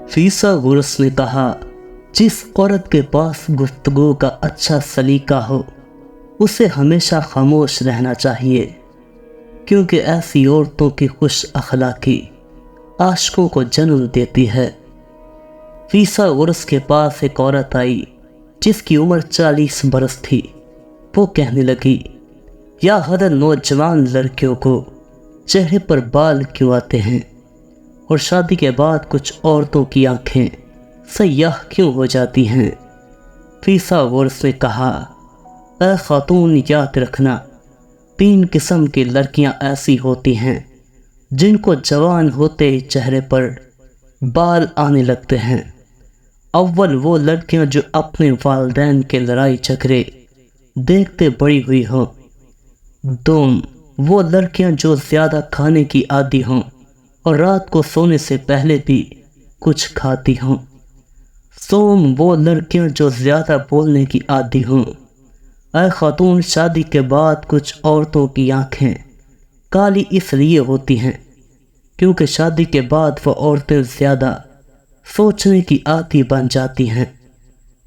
फीसा गुरस ने कहा, जिस औरत के पास गुफ्तगू का अच्छा सलीका हो उसे हमेशा खामोश रहना चाहिए, क्योंकि ऐसी औरतों की खुश अखलाकी आशिकों को जन्म देती है। फीसा गुरस के पास एक औरत आई जिसकी उम्र 40 बरस थी। वो कहने लगी, या हदर नौजवान लड़कियों को चेहरे पर बाल क्यों आते हैं और शादी के बाद कुछ औरतों की आंखें सयाह क्यों हो जाती हैं। फीसा गुरस ने कहा, ऐ खातून, याद रखना, 3 किस्म की लड़कियां ऐसी होती हैं जिनको जवान होते ही चेहरे पर बाल आने लगते हैं। अव्वल वो लड़कियां जो अपने वालिदैन के लड़ाई झगड़े देखते बड़ी हुई हों। दोम, वो लड़कियां जो ज़्यादा खाने की आदी हों और रात को सोने से पहले भी कुछ खाती हों। सोम, वो लड़कियां जो ज़्यादा बोलने की आदी हों। ऐ खातून, शादी के बाद कुछ औरतों की आंखें काली इसलिए होती हैं क्योंकि शादी के बाद वो औरतें ज़्यादा सोचने की आदी बन जाती हैं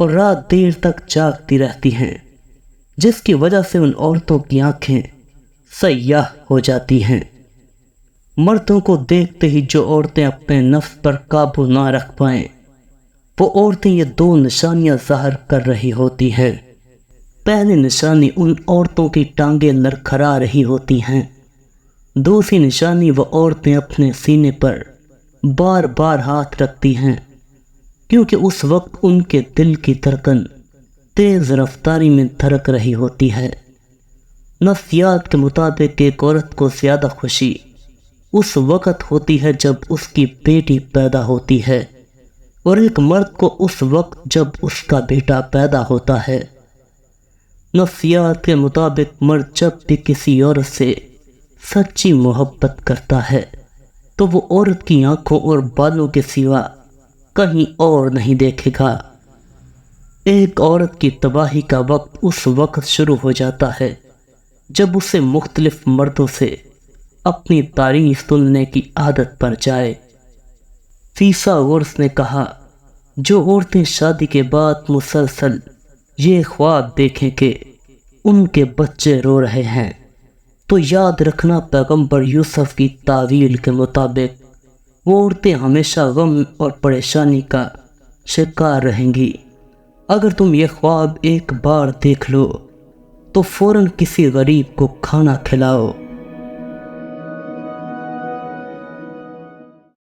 और रात देर तक जागती रहती हैं, जिसकी वजह से उन औरतों की आंखें सयाह हो जाती हैं। मर्दों को देखते ही जो औरतें अपने नफ्स पर काबू ना रख पाएं, वो औरतें ये 2 निशानियां ज़ाहिर कर रही होती हैं। पहली निशानी, उन औरतों की टांगें लड़खड़ा रही होती हैं। दूसरी निशानी, वो औरतें अपने सीने पर बार बार हाथ रखती हैं क्योंकि उस वक्त उनके दिल की धड़कन तेज़ रफ्तारी में धड़क रही होती है। नफ्सियात के मुताबिक एक औरत को ज़्यादा खुशी उस वक़्त होती है जब उसकी बेटी पैदा होती है और एक मर्द को उस वक्त जब उसका बेटा पैदा होता है। नफ्सियात के मुताबिक मर्द जब भी किसी औरत से सच्ची मोहब्बत करता है तो वो औरत की आंखों और बालों के सिवा कहीं और नहीं देखेगा। एक औरत की तबाही का वक्त उस वक्त शुरू हो जाता है जब उसे मुख्तलिफ मर्दों से अपनी तारीफ सुनने की आदत पड़ जाए। फीसा गुरस ने कहा, जो औरतें शादी के बाद मुसलसल ये ख्वाब देखें कि उनके बच्चे रो रहे हैं, तो याद रखना पैगंबर यूसुफ की तावील के मुताबिक वो औरतें हमेशा गम और परेशानी का शिकार रहेंगी। अगर तुम ये ख्वाब एक बार देख लो तो फ़ौरन किसी गरीब को खाना खिलाओ